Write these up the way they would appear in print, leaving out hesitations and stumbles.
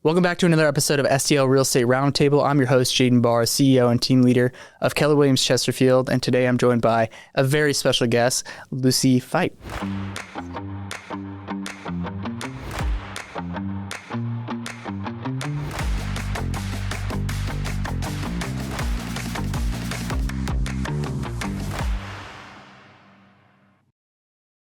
Welcome back to another episode of STL Real Estate Roundtable. I'm your host, Jaden Barr, CEO and team leader of Keller Williams Chesterfield, and today I'm joined by a very special guest, Lucy Feicht.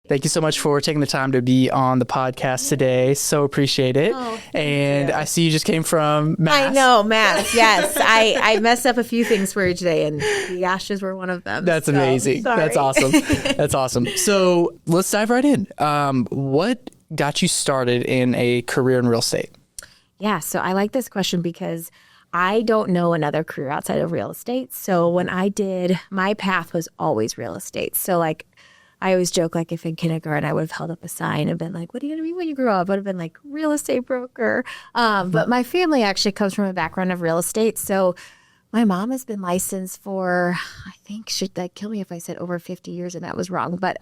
Thank you so much for taking the time to be on the podcast today. So appreciate it. And I see you just came from Mass. I know, Mass. Yes. I messed up a few things for you today, and the ashes were one of them. That's amazing. Sorry. That's awesome. That's awesome. So let's dive right in. What got you started in a career in real estate? Yeah. So I like this question because I don't know another career outside of real estate. So when I did, my path was always real estate. So I always joke, if in kindergarten, I would have held up a sign and been like, what are you going to be when you grow up? I would have been like, real estate broker. But my family actually comes from a background of real estate. So my mom has been licensed for, I think, should that kill me if I said over 50 years and that was wrong, but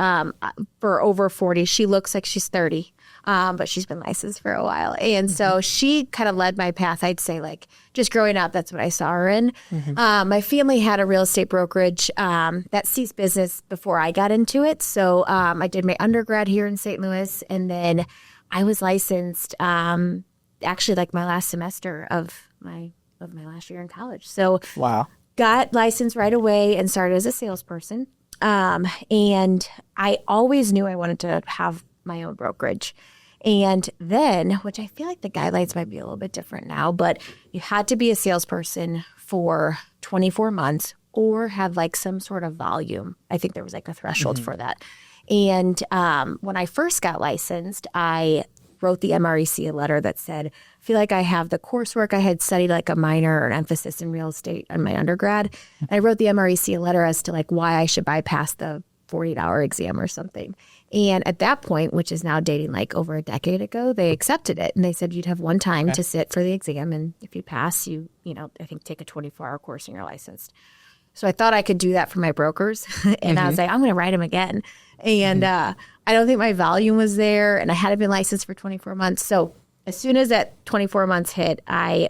for over 40. She looks like she's 30, but she's been licensed for a while. And so she kind of led my path, I'd say, just growing up, that's what I saw her in. My family had a real estate brokerage that ceased business before I got into it. So I did my undergrad here in St. Louis, and then I was licensed actually my last semester of my last year in college. So wow, got licensed right away and started as a salesperson. And I always knew I wanted to have my own brokerage. And then, which I feel like the guidelines might be a little bit different now, but you had to be a salesperson for 24 months or have some sort of volume. I think there was a threshold for that. And when I first got licensed, I wrote the MREC a letter that said, I feel like I have the coursework. I had studied a minor or an emphasis in real estate in my undergrad. And I wrote the MREC a letter as to why I should bypass the 48-hour exam or something. And at that point, which is now dating over a decade ago, they accepted it. And they said you'd have one time to sit for the exam. And if you pass, you I think take a 24-hour course and you're licensed. So I thought I could do that for my brokers. And I was like, I'm going to write them again. And I don't think my volume was there. And I hadn't been licensed for 24 months. So as soon as that 24 months hit, I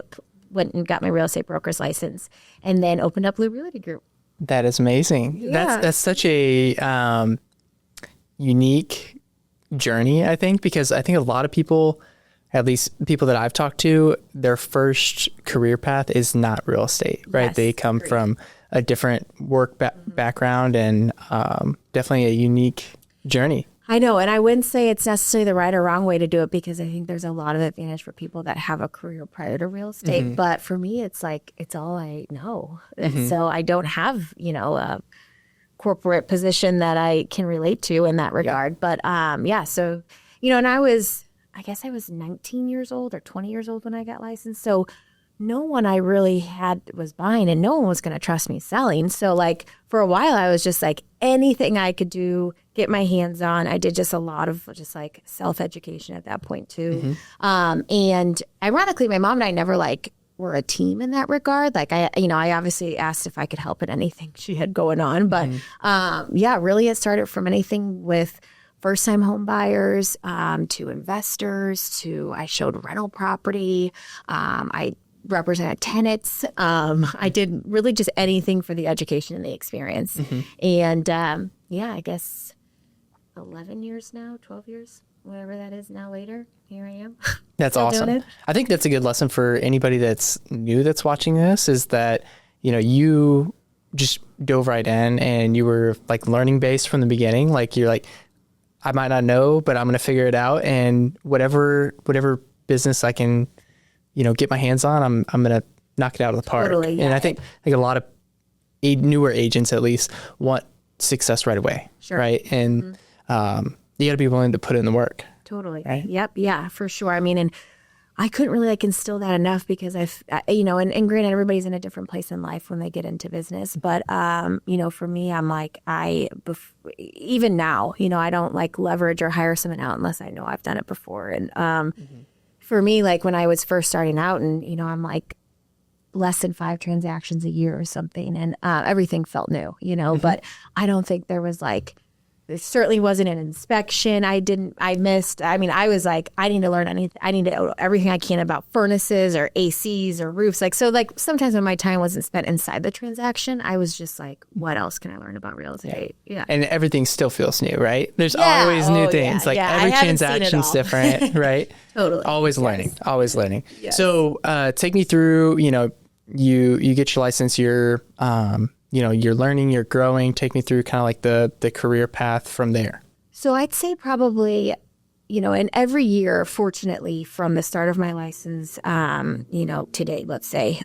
went and got my real estate broker's license and then opened up Blue Realty Group. That is amazing. Yeah. That's such a unique journey, I think, because I think a lot of people, at least people that I've talked to, their first career path is not real estate, right? Yes, they come from a different work background and definitely a unique journey. I know, and I wouldn't say it's necessarily the right or wrong way to do it because I think there's a lot of advantage for people that have a career prior to real estate. But for me, it's it's all I know. So I don't have, a corporate position that I can relate to in that regard. But so, and I guess I was 19 years old or 20 years old when I got licensed. So no one I really had was buying and no one was going to trust me selling. So for a while I was just anything I could do, get my hands on. I did just a lot of self-education at that point too. And ironically, my mom and I never were a team in that regard. I obviously asked if I could help in anything she had going on, but really it started from anything with first-time home buyers to investors to I showed rental property. I represented tenants. I did really just anything for the education and the experience. And I guess 11 years now, 12 years, whatever that is now later, here I am. That's awesome. I think that's a good lesson for anybody that's new that's watching this is that, you just dove right in and you were learning based from the beginning. You're I might not know, but I'm going to figure it out. And whatever business I can, get my hands on, I'm going to knock it out of the park. Totally, yeah. And I think a lot of newer agents at least want success right away. Sure. Right. And you got to be willing to put in the work. Totally. Right? Yep. Yeah, for sure. I mean, and I couldn't really instill that enough because and granted, everybody's in a different place in life when they get into business. But, for me, I'm even now, I don't leverage or hire someone out unless I know I've done it before. And for me, when I was first starting out and, I'm less than 5 transactions a year or something. And everything felt new, but I don't think there was there certainly wasn't an inspection. I missed. I mean, I was like, I need to learn anything. I need to know everything I can about furnaces or ACs or roofs. Like, so like sometimes when my time wasn't spent inside the transaction, I was just like, what else can I learn about real estate? Yeah. And everything still feels new, right? There's always new things. Like every transaction's different, right? Totally. Always learning, always learning. Yes. So take me through, you get your license, you're learning, you're growing. Take me through kind of like the career path from there. So I'd say probably, and every year, fortunately, from the start of my license, today, let's say,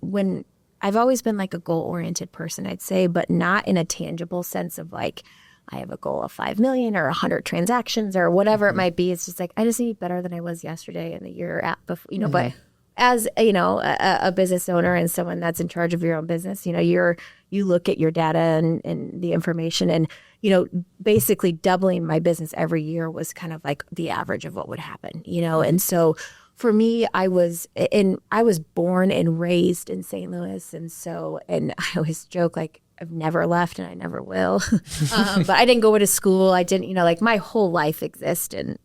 when I've always been like a goal-oriented person, I'd say, but not in a tangible sense of like, I have a goal of 5 million or 100 transactions or whatever it might be. It's just like, I just need to be better than I was yesterday and the year before, but as a business owner and someone that's in charge of your own business, you look at your data and the information, and basically doubling my business every year was kind of like the average of what would happen, and so for me, I was born and raised in St. Louis, and I always joke like I've never left and I never will, but I didn't go to school. I didn't, like my whole life exists in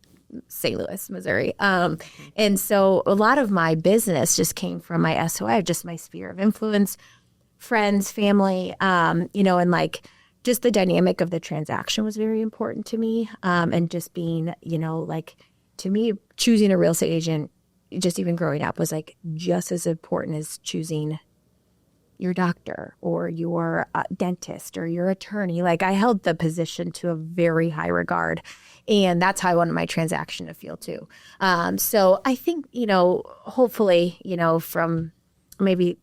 St. Louis, Missouri. And so a lot of my business just came from my SOI, just my sphere of influence, friends, family, and like just the dynamic of the transaction was very important to me. And just being, like to me, choosing a real estate agent, just even growing up, was like just as important as choosing your doctor or your dentist or your attorney. Like I held the position to a very high regard. And that's how I wanted my transaction to feel too. So I think, hopefully, from maybe,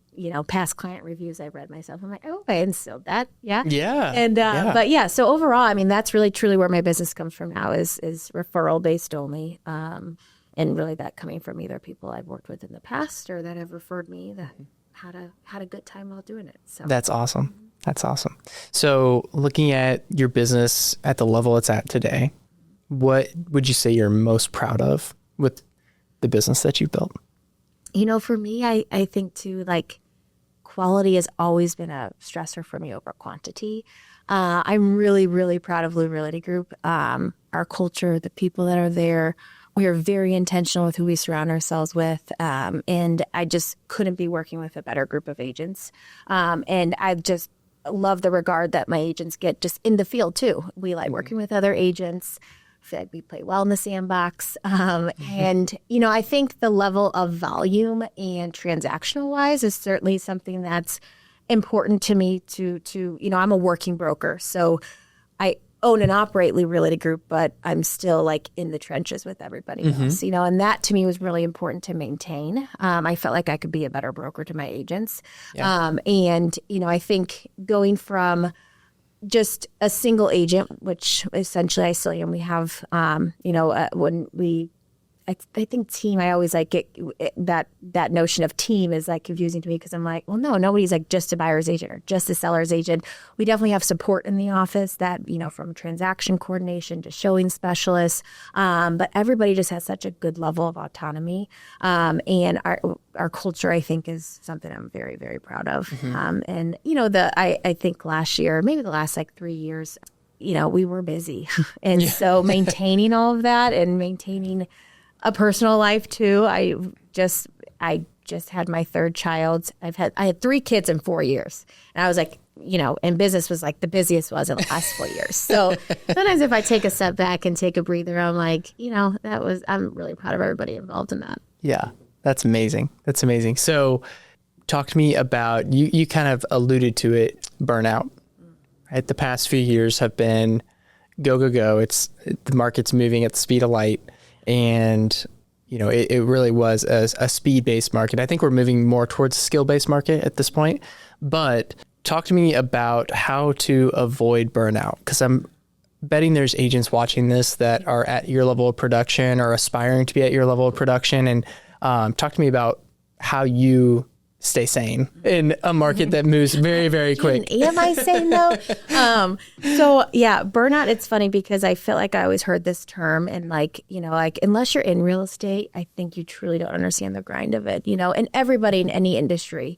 past client reviews I've read myself, I'm like, oh, I instilled that. Yeah. Yeah. And, but yeah, so overall, I mean, that's really truly where my business comes from now is referral based only. And really that coming from either people I've worked with in the past or that have referred me that had a good time while doing it. So that's awesome. That's awesome. So looking at your business at the level it's at today, what would you say you're most proud of with the business that you've built? For me, I think too, like quality has always been a stressor for me over quantity. I'm really, really proud of Blue Realty Group. Our culture, the people that are there, we are very intentional with who we surround ourselves with. And I just couldn't be working with a better group of agents. And I just love the regard that my agents get just in the field too. We like working with other agents. Feel like we play well in the sandbox. And, I think the level of volume and transactional wise is certainly something that's important to me to I'm a working broker. So I own and operate Blue Realty Group, but I'm still like in the trenches with everybody else, and that to me was really important to maintain. I felt like I could be a better broker to my agents. Yeah. And, I think going from just a single agent, which essentially I still am, we have, when we, I think team, I always like that notion of team is like confusing to me because I'm like, well, no, nobody's like just a buyer's agent or just a seller's agent. We definitely have support in the office that, from transaction coordination to showing specialists. But everybody just has such a good level of autonomy. And our culture, I think, is something I'm very, very proud of. And, I think last year, maybe the last like 3 years, we were busy. And so maintaining all of that and maintaining a personal life too. I just had my third child. I had 3 kids in 4 years. And I was like, and business was like the busiest was in the last 4 years. So sometimes if I take a step back and take a breather, I'm like, I'm really proud of everybody involved in that. Yeah, that's amazing. That's amazing. So talk to me about, you kind of alluded to it, burnout, right? The past few years have been go, go, go. The market's moving at the speed of light. And, it really was a speed-based market. I think we're moving more towards a skill-based market at this point. But talk to me about how to avoid burnout, because I'm betting there's agents watching this that are at your level of production or aspiring to be at your level of production. And talk to me about how you stay sane in a market that moves very, very quick. Am I sane though? So yeah, burnout, it's funny because I feel like I always heard this term and like, unless you're in real estate, I think you truly don't understand the grind of it, and everybody in any industry,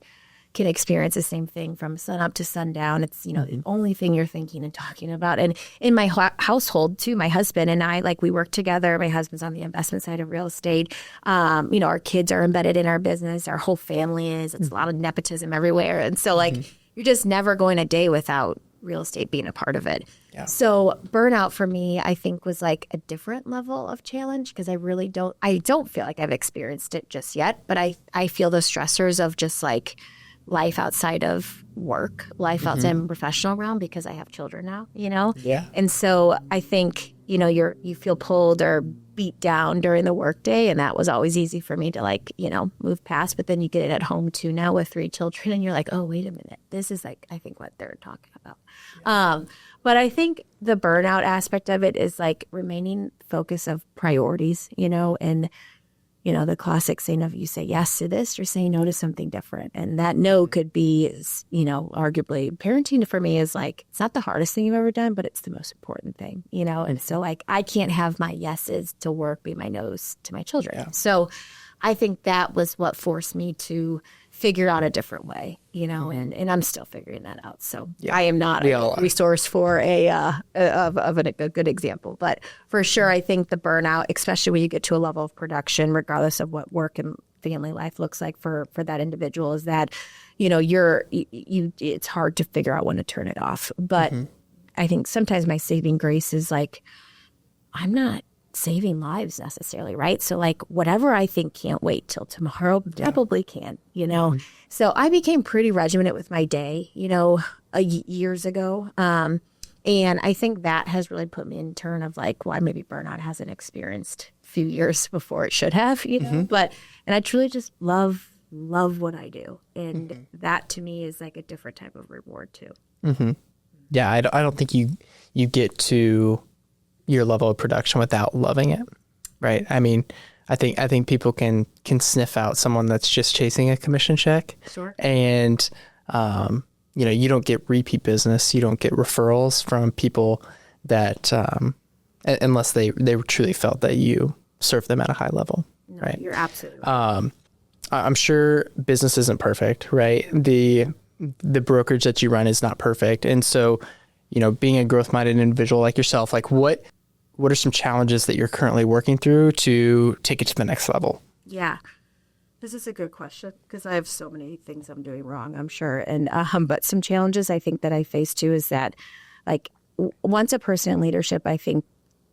can experience the same thing from sun up to sundown. It's, the only thing you're thinking and talking about. And in my household too, my husband and I, like, we work together. My husband's on the investment side of real estate. Our kids are embedded in our business. Our whole family is. It's a lot of nepotism everywhere. And so you're just never going a day without real estate being a part of it. Yeah. So burnout for me, I think, was like a different level of challenge because I don't feel like I've experienced it just yet, but I feel the stressors of just like life outside of work, life outside in professional realm because I have children now, Yeah. And so I think, you feel pulled or beat down during the workday, and that was always easy for me to move past. But then you get it at home too now with 3 children, and you're like, oh, wait a minute, this is like I think what they're talking about. Yeah. But I think the burnout aspect of it is like remaining focus of priorities, and the classic saying of you say yes to this, you're saying no to something different. And that no could be, arguably parenting for me is like, it's not the hardest thing you've ever done, but it's the most important thing, And so like, I can't have my yeses to work be my nos to my children. Yeah. So I think that was what forced me to figure out a different way, and I'm still figuring that out. So yeah, I am not a resource for a good example, but for sure, I think the burnout, especially when you get to a level of production, regardless of what work and family life looks like for that individual, is that, it's hard to figure out when to turn it off. But I think sometimes my saving grace is like, I'm not saving lives necessarily, right? So like whatever I think can't wait till tomorrow probably can, So I became pretty regimented with my day, years ago. And I think that has really put me in turn of like why maybe burnout hasn't experienced a few years before it should have, but, and I truly just love what I do. And that to me is like a different type of reward too. Yeah. I don't think you get to your level of production without loving it, right? I mean, I think people can sniff out someone that's just chasing a commission check. Sure. And, you don't get repeat business. You don't get referrals from people that, unless they truly felt that you served them at a high level, right? You're absolutely right. I'm sure business isn't perfect, right? The brokerage that you run is not perfect. And so, being a growth-minded individual like yourself, like what are some challenges that you're currently working through to take it to the next level? Yeah, this is a good question because I have so many things I'm doing wrong, I'm sure. And but some challenges I think that I face too is that like once a person in leadership, I think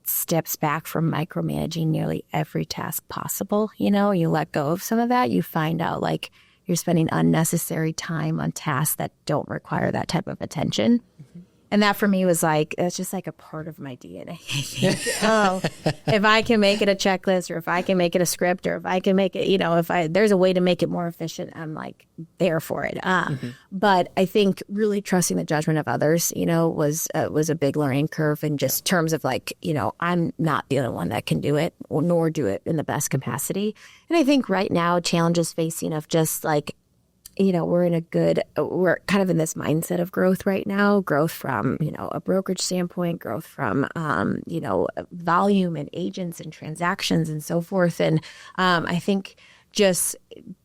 steps back from micromanaging nearly every task possible, you let go of some of that, you find out like you're spending unnecessary time on tasks that don't require that type of attention. And that for me was like, it's just like a part of my DNA. If I can make it a checklist or if I can make it a script or if I can make it, if there's a way to make it more efficient, I'm like there for it. But I think really trusting the judgment of others, was a big learning curve in just terms of like, I'm not the only one that can do it nor do it in the best capacity. And I think right now challenges facing of just like, we're kind of in this mindset of growth right now, growth from, a brokerage standpoint, growth from, volume and agents and transactions and so forth. And I think just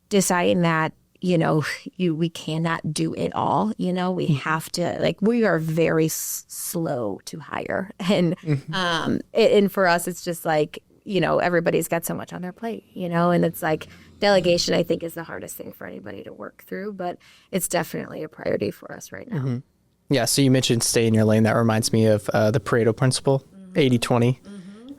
deciding that, we cannot do it all, we have to, like, we are very slow to hire. And, and for us, it's just like, everybody's got so much on their plate, and it's like delegation, I think, is the hardest thing for anybody to work through, but it's definitely a priority for us right now. Yeah. So you mentioned stay in your lane. That reminds me of the Pareto principle, 80-20,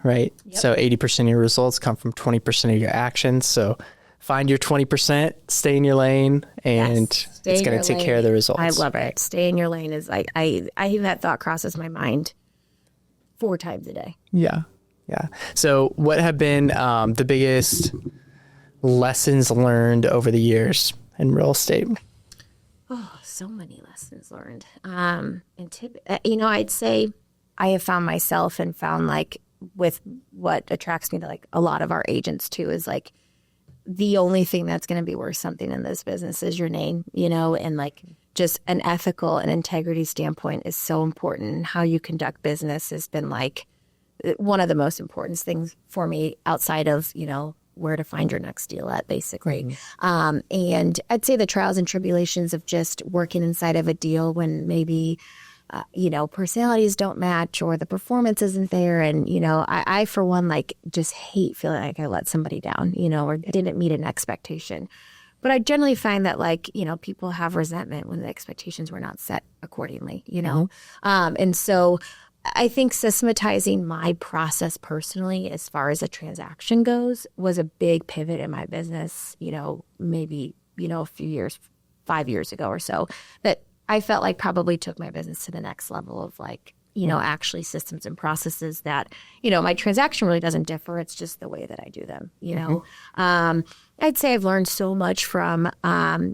right? Yep. So 80% of your results come from 20% of your actions. So find your 20%, stay in your lane, and it's going to take care of the results. I love it. Stay in your lane is like, I think that thought crosses my mind 4 times a day. Yeah. Yeah. So what have been the biggest lessons learned over the years in real estate? Oh, so many lessons learned. I'd say I have found myself and found like with what attracts me to like a lot of our agents too is like the only thing that's going to be worth something in this business is your name, and like just an ethical and integrity standpoint is so important. How you conduct business has been like one of the most important things for me outside of, where to find your next deal at, basically. And I'd say the trials and tribulations of just working inside of a deal when maybe, personalities don't match or the performance isn't there. And, I for one, like just hate feeling like I let somebody down, or didn't meet an expectation. But I generally find that people have resentment when the expectations were not set accordingly, and so I think systematizing my process personally, as far as a transaction goes, was a big pivot in my business, maybe, a few years, 5 years ago or so, that I felt like probably took my business to the next level of actually systems and processes that, my transaction really doesn't differ. It's just the way that I do them, I'd say I've learned so much from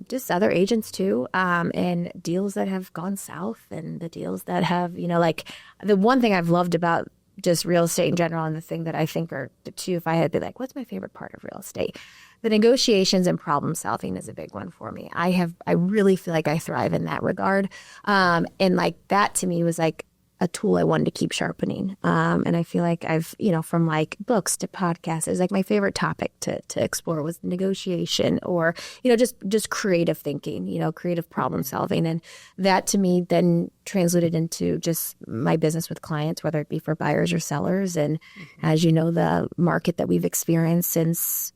just other agents too, and deals that have gone south and the deals that have, the one thing I've loved about just real estate in general, and the thing that I think are the two, if I had to be like, what's my favorite part of real estate? The negotiations and problem solving is a big one for me. I really feel like I thrive in that regard. And that to me was like a tool I wanted to keep sharpening. And I feel like I've, from books to podcasts, it was my favorite topic to explore was negotiation or, just creative thinking, creative problem solving. And that to me then translated into just my business with clients, whether it be for buyers or sellers. And as you know, the market that we've experienced since,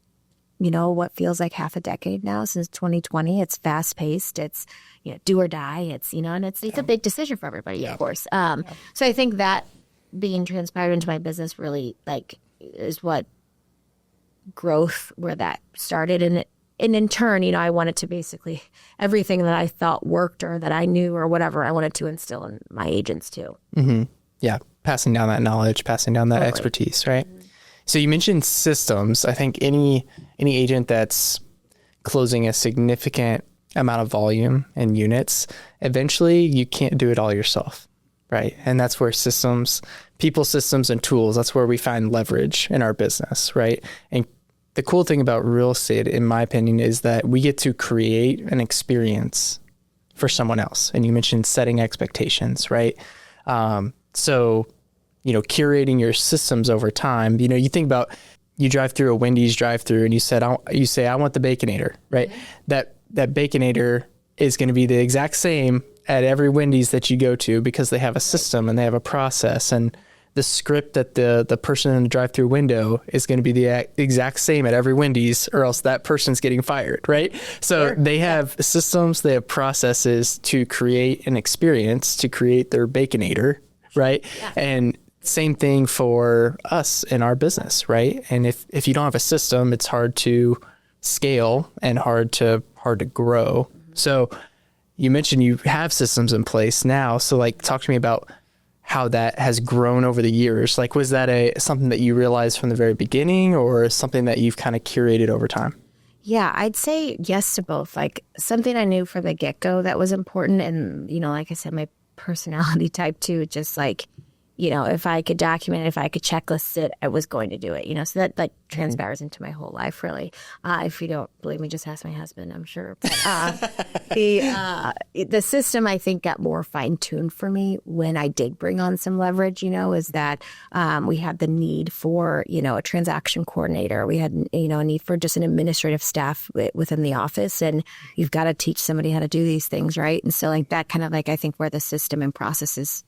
what feels like half a decade now, since 2020, it's fast paced. It's, do or die. It's, and it's a big decision for everybody, of course. So I think that being transpired into my business really is what growth, where that started. And in turn, I wanted to basically everything that I thought worked or that I knew or whatever, I wanted to instill in my agents too. Mm-hmm. Yeah. Passing down that knowledge, passing down that expertise, right? Mm-hmm. So you mentioned systems. I think any agent that's closing a significant amount of volume and units, eventually you can't do it all yourself, right? And that's where systems, people systems and tools, that's where we find leverage in our business, right? And the cool thing about real estate, in my opinion, is that we get to create an experience for someone else. And you mentioned setting expectations, right? So curating your systems over time, you think about, you drive through a Wendy's drive-through and you say, I want the Baconator, right? Mm-hmm. That Baconator is going to be the exact same at every Wendy's that you go to because they have a system and they have a process, and the script that the person in the drive-through window is going to be the exact same at every Wendy's, or else that person's getting fired, right? So they have systems, they have processes to create an experience, to create their Baconator, right? Yeah. And same thing for us in our business, right? And if you don't have a system, it's hard to scale and hard to grow. So you mentioned you have systems in place now. So talk to me about how that has grown over the years. Was that something that you realized from the very beginning, or something that you've kind of curated over time? Yeah, I'd say yes to both. Something I knew from the get-go that was important. And, like I said, my personality type too, just if I could document it, if I could checklist it, I was going to do it, so that transpires into my whole life, really. If you don't believe me, just ask my husband, I'm sure. But the system, I think, got more fine-tuned for me when I did bring on some leverage, is that we had the need for, a transaction coordinator. We had, a need for just an administrative staff within the office. And you've got to teach somebody how to do these things, right? And so that kind of I think where the system and processes,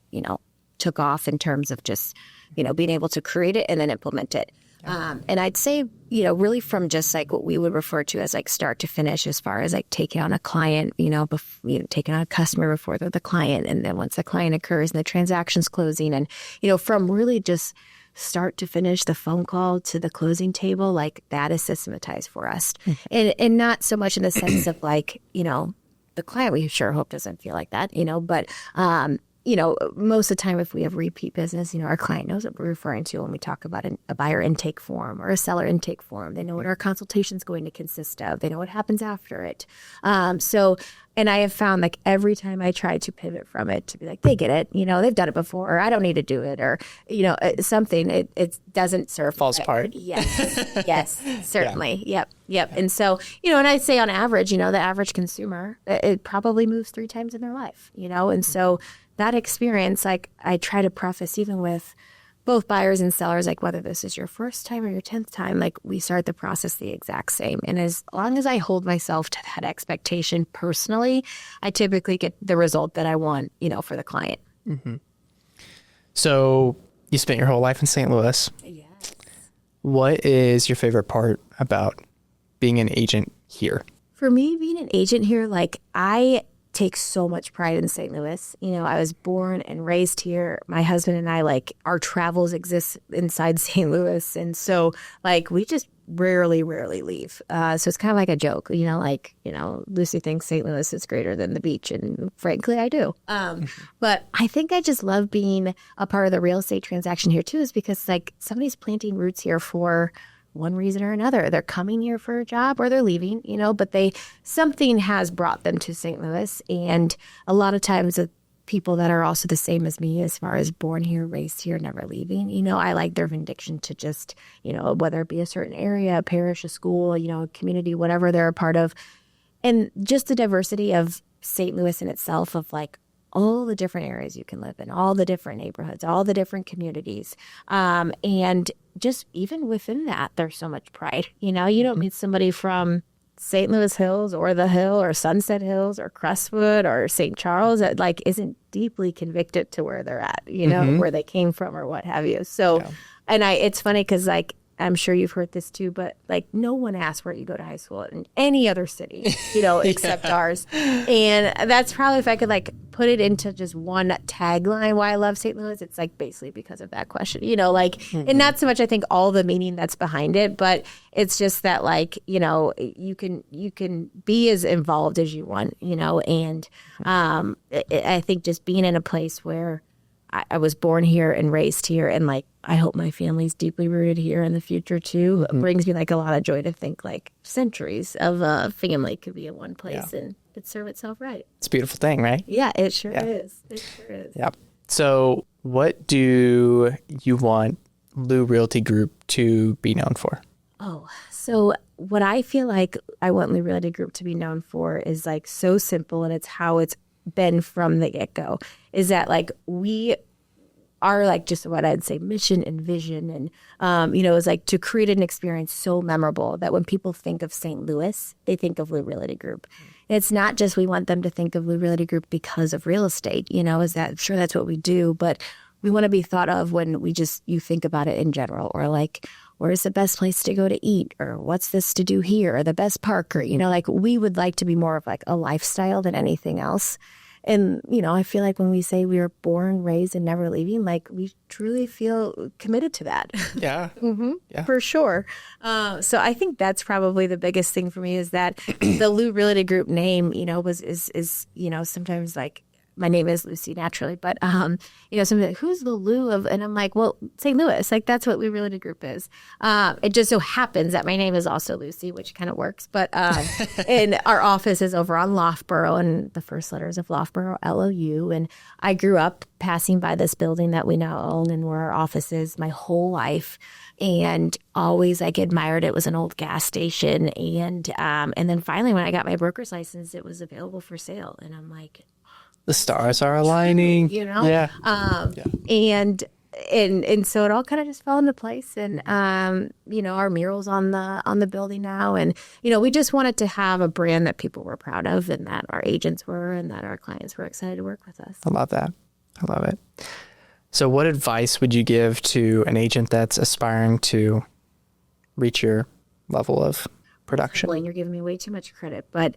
took off in terms of just, being able to create it and then implement it. And I'd say, really from just what we would refer to as start to finish, as far as taking on a client, taking on a customer before they're the client. And then once the client occurs and the transaction's closing, and, from really just start to finish, the phone call to the closing table, that is systematized for us. And not so much in the sense of the client, we sure hope doesn't feel like that, but, most of the time, if we have repeat business, our client knows what we're referring to when we talk about a buyer intake form or a seller intake form. They know what our consultation is going to consist of. They know what happens after it. And I have found every time I try to pivot from it to be they get it, they've done it before, or I don't need to do it, or, something, it doesn't serve. Falls apart. Yes, certainly. Yeah. Yep. And so, and I'd say on average, the average consumer, it probably moves 3 times in their life, and so that experience, I try to preface even with, both buyers and sellers, like whether this is your first time or your 10th time, like we start the process the exact same. And as long as I hold myself to that expectation personally, I typically get the result that I want, for the client. Mm-hmm. So you spent your whole life in St. Louis. Yes. What is your favorite part about being an agent here? For me, being an agent here, like I take so much pride in St. Louis. I was born and raised here. My husband and I, like, our travels exist inside St. Louis. And so, like, we just rarely leave. So it's kind of like a joke, Lucy thinks St. Louis is greater than the beach. And frankly, I do. But I think I just love being a part of the real estate transaction here, too, is because, like, somebody's planting roots here for one reason or another. They're coming here for a job or they're leaving, but something has brought them to St. Louis. And a lot of times the people that are also the same as me, as far as born here, raised here, never leaving, I like their conviction to just, whether it be a certain area, a parish, a school, a community, whatever they're a part of. And just the diversity of St. Louis in itself, of like all the different areas you can live in, all the different neighborhoods, all the different communities. And just even within that, there's so much pride. You don't meet somebody from St. Louis Hills or the Hill or Sunset Hills or Crestwood or St. Charles that like isn't deeply convicted to where they're at, where they came from or what have you. So, and it's funny because like, I'm sure you've heard this too, but like no one asks where you go to high school in any other city, except ours. And that's probably, if I could like put it into just one tagline why I love St. Louis, it's like basically because of that question, and not so much I think all the meaning that's behind it, but it's just that like, you can be as involved as you want, and I think just being in a place where I was born here and raised here, and like I hope my family's deeply rooted here in the future too. It brings me like a lot of joy to think like centuries of a family could be in one place and it serve itself right. It's a beautiful thing, right? Yeah, it sure is. It sure is. Yep. So what do you want Lou Realty Group to be known for? Oh, so what I feel like I want Lou Realty Group to be known for is like so simple, and it's how it's been from the get-go, is that like we are like just what I'd say mission and vision, and is like to create an experience so memorable that when people think of St. Louis, they think of Lou Realty Group. And it's not just we want them to think of Lou Realty Group because of real estate, is that sure that's what we do, but we want to be thought of when you think about it in general, or like where's the best place to go to eat, or what's this to do here, or the best park, or like we would like to be more of like a lifestyle than anything else. And, I feel like when we say we were born, raised, and never leaving, like we truly feel committed to that. Yeah. Yeah. For sure. So I think that's probably the biggest thing for me, is that the Lou Realty Group name, is sometimes like, my name is Lucy naturally, but, somebody like, who's the Lou of, and I'm like, well, St. Louis, like that's what Lou Realty Group is. It just so happens that my name is also Lucy, which kind of works, but, and our office is over on Loughborough, and the first letters of Loughborough, LOU. And I grew up passing by this building that we now own and where our office is my whole life. And always like admired it. Was an old gas station. And then finally when I got my broker's license, it was available for sale. And I'm like, the stars are aligning, Yeah. And so it all kind of just fell into place. And, our mural's on the building now. And, we just wanted to have a brand that people were proud of, and that our agents were, and that our clients were excited to work with us. I love that. I love it. So what advice would you give to an agent that's aspiring to reach your level of production? Well, you're giving me way too much credit, but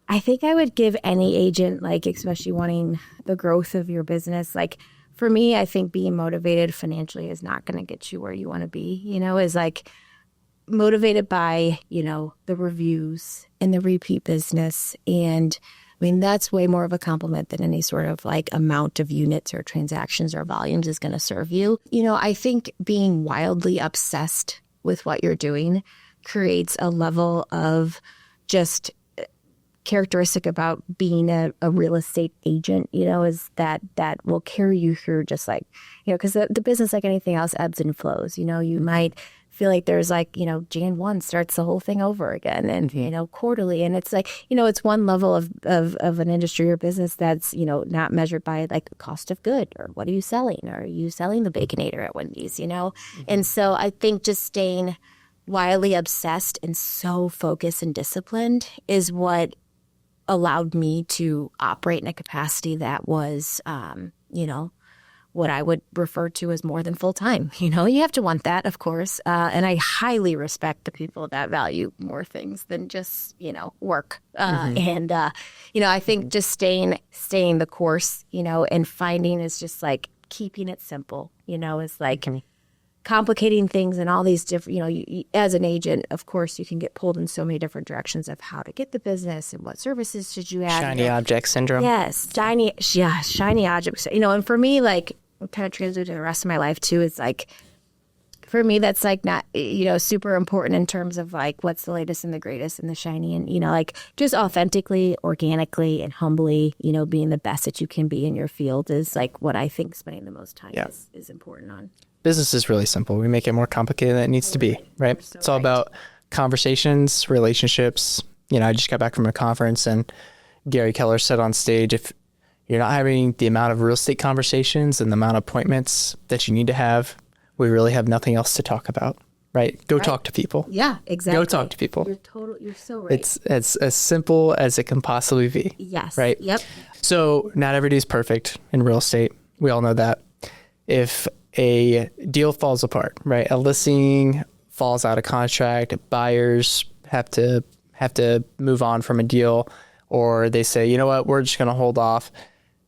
I think I would give any agent, like especially wanting the growth of your business, like for me, I think being motivated financially is not going to get you where you want to be, is like motivated by, the reviews and the repeat business. And I mean, that's way more of a compliment than any sort of like amount of units or transactions or volumes is going to serve you. I think being wildly obsessed with what you're doing creates a level of just characteristic about being a real estate agent, is that will carry you through, just like, because the business, like anything else, ebbs and flows. You might feel like there's like, Jan 1 starts the whole thing over again and, quarterly. And it's like, it's one level of an industry or business that's, not measured by like cost of good or what are you selling? Are you selling the Baconator at Wendy's, And so I think just staying wildly obsessed and so focused and disciplined is what allowed me to operate in a capacity that was, what I would refer to as more than full time. You have to want that, of course. And I highly respect the people that value more things than just, work. And, I think just staying the course, and finding is just like keeping it simple, is like complicating things and all these different, as an agent, of course, you can get pulled in so many different directions of how to get the business and what services should you add. Shiny object syndrome. Yes. Shiny objects. And for me, like, kind of translated to the rest of my life too, is like, for me, that's like not, super important in terms of like what's the latest and the greatest and the shiny and, like just authentically, organically and humbly, being the best that you can be in your field is like what I think spending the most time is important on. Business is really simple. We make it more complicated than it needs to be, right? So it's all about conversations, relationships. I just got back from a conference and Gary Keller said on stage, if you're not having the amount of real estate conversations and the amount of appointments that you need to have, we really have nothing else to talk about, right? Go talk to people. Yeah, exactly. Go talk to people. You're so right. It's as simple as it can possibly be. Yes. Right? Yep. So not every day is perfect in real estate. We all know that. If a deal falls apart, right? A listing falls out of contract, buyers have to move on from a deal, or they say, you know what, we're just going to hold off.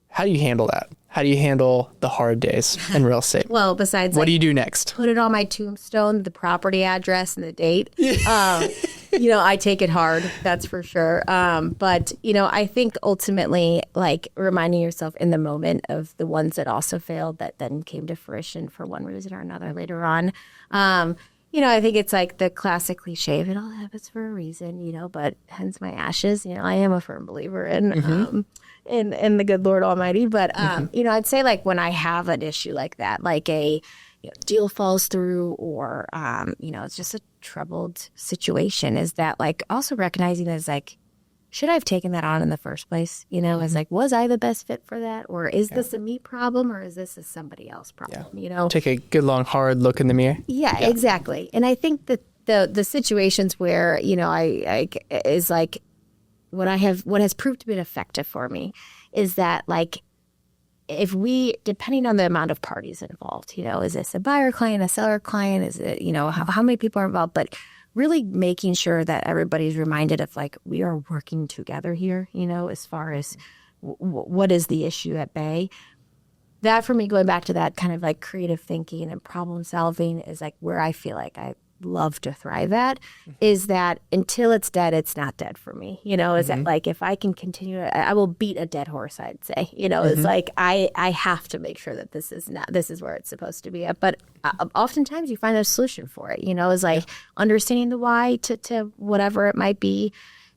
How do you handle that? How do you handle the hard days in real estate? Well, besides what do you do next? Put it on my tombstone, the property address and the date. I take it hard, that's for sure. But, I think ultimately, like reminding yourself in the moment of the ones that also failed that then came to fruition for one reason or another later on. I think it's like the classic cliche of it all happens for a reason, but hence my ashes. I am a firm believer in the good Lord Almighty. But, I'd say like when I have an issue like that, like a deal falls through or, it's just a troubled situation, is that like also recognizing that it's like, should I have taken that on in the first place? As like, was I the best fit for that? Or is this a me problem or is this a somebody else problem? Take a good, long, hard look in the mirror. Yeah, exactly. And I think that the situations where, I is like what has proved to be effective for me is that like, if depending on the amount of parties involved, is this a buyer client, a seller client? Is it, how many people are involved? But really making sure that everybody's reminded of like, we are working together here, as far as what is the issue at bay. That for me, going back to that kind of like creative thinking and problem solving is like where I feel like I love to thrive at, is that until it's dead, it's not dead for me. Is that like, if I can continue, I will beat a dead horse, I'd say, it's like, I have to make sure that this is where it's supposed to be at. But oftentimes you find a solution for it, is like understanding the why to whatever it might be,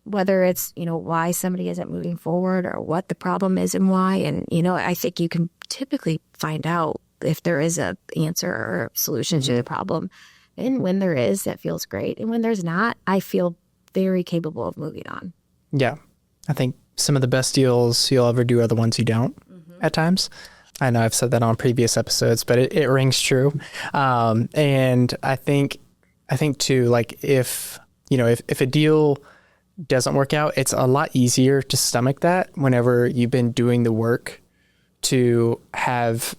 whether it's, why somebody isn't moving forward or what the problem is and why. And, I think you can typically find out if there is a answer or a solution to the problem. And when there is, that feels great. And when there's not, I feel very capable of moving on. Yeah. I think some of the best deals you'll ever do are the ones you don't at times. I know I've said that on previous episodes, but it rings true. And I think too, like if a deal doesn't work out, it's a lot easier to stomach that whenever you've been doing the work to have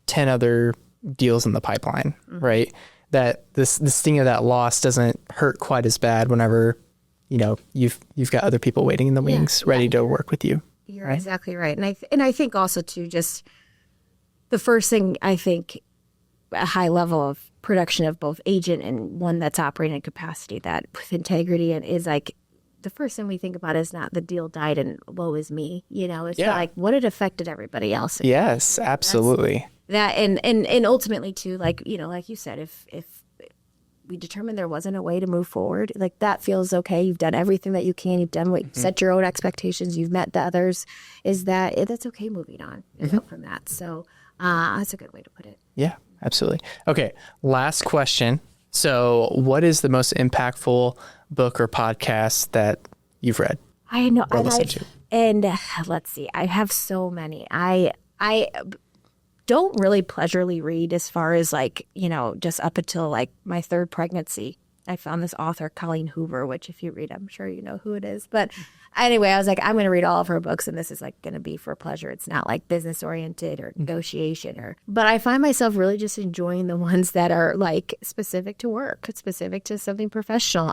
10 other deals in the pipeline, right? That the sting of that loss doesn't hurt quite as bad whenever, you've got other people waiting in the wings ready to work with you. You're exactly right. And I think also too, just the first thing, I think a high level of production of both agent and one that's operating in capacity that with integrity and is like, the first thing we think about is not the deal died and woe is me, it's like what it affected everybody else. Yes, absolutely. That and ultimately too, like, like you said, if we determined there wasn't a way to move forward, like that feels okay. You've done everything that you can. You've done what you've set your own expectations. You've met the others. Is that's okay moving on from that. So that's a good way to put it. Yeah, absolutely. Okay, last question So what is the most impactful book or podcast that you've read? I know. Or listened to? And let's see, I have so many. I don't really pleasurably read as far as like, just up until like my third pregnancy. I found this author, Colleen Hoover, which if you read, I'm sure you know who it is. But anyway, I was like, I'm going to read all of her books, and this is like going to be for pleasure. It's not like business oriented or negotiation but I find myself really just enjoying the ones that are like specific to work, specific to something professional.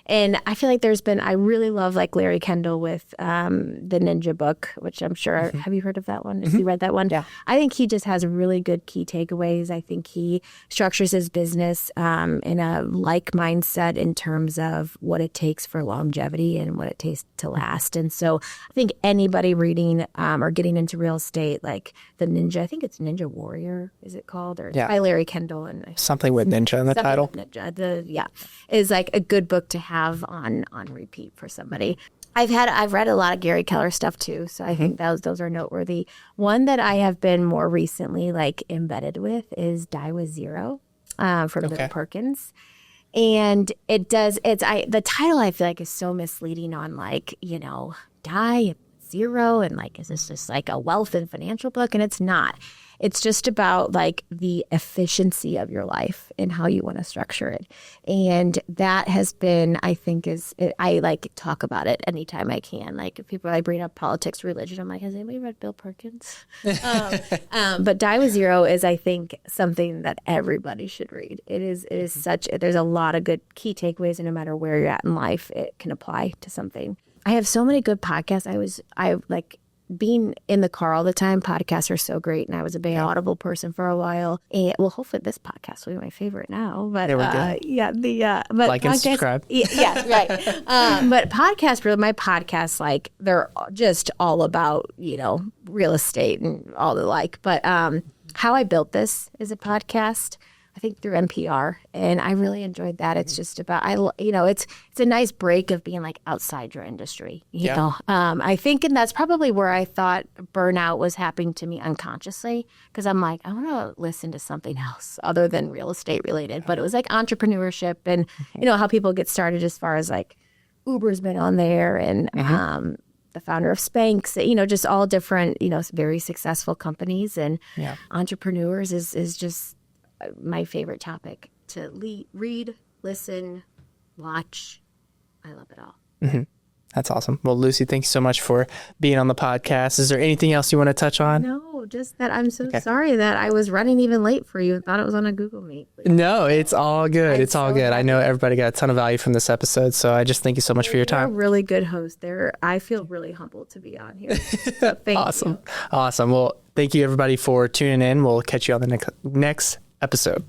And I feel like I really love like Larry Kendall with the Ninja book, which I'm sure, have you heard of that one? Have you read that one? Yeah. I think he just has really good key takeaways. I think he structures his business in a like mindset in terms of what it takes for longevity and what it takes to last. And so I think anybody reading or getting into real estate, like the Ninja, I think it's Ninja Warrior, is it called? Or by Larry Kendall. And something with Ninja in the title. Ninja, is like a good book to have on repeat for somebody. I've read a lot of Gary Keller stuff too, so I think those are noteworthy. One that I have been more recently like embedded with is Die with Zero from Bill Perkins. And the title I feel like is so misleading on like, die zero and like, is this just like a wealth and financial book? And it's not. It's just about like the efficiency of your life and how you want to structure it. And that has been, I think I like talk about it anytime I can. Like if people bring up politics, religion, I'm like, has anybody read Bill Perkins? But Die with Zero is, I think, something that everybody should read. It is there's a lot of good key takeaways, and no matter where you're at in life, it can apply to something. I have so many good podcasts. I like being in the car all the time. Podcasts are so great, and I was a big Audible person for a while. And well, hopefully this podcast will be my favorite now. But there we go. But like and subscribe. Yeah, right. But podcasts, really, my podcasts, like they're just all about real estate and all the like. But How I Built This is a podcast, I think through NPR, and I really enjoyed that. It's just about it's a nice break of being like outside your industry. You know, I think, and that's probably where I thought burnout was happening to me unconsciously, because I'm like, I want to listen to something else other than real estate related. But it was like entrepreneurship and how people get started, as far as like Uber's been on there, and the founder of Spanx, just all different very successful companies, and entrepreneurs is just my favorite topic to read, listen, watch. I love it all. That's awesome. Well, Lucy, thank you so much for being on the podcast. Is there anything else you want to touch on? No, just that I'm so sorry that I was running even late for you and thought it was on a Google Meet. No, it's all good. It's all good. I know everybody got a ton of value from this episode, so I just thank you so much for your time. You're a really good host. I feel really humbled to be on here. Thank you. Awesome. Well, thank you everybody for tuning in. We'll catch you on the next episode.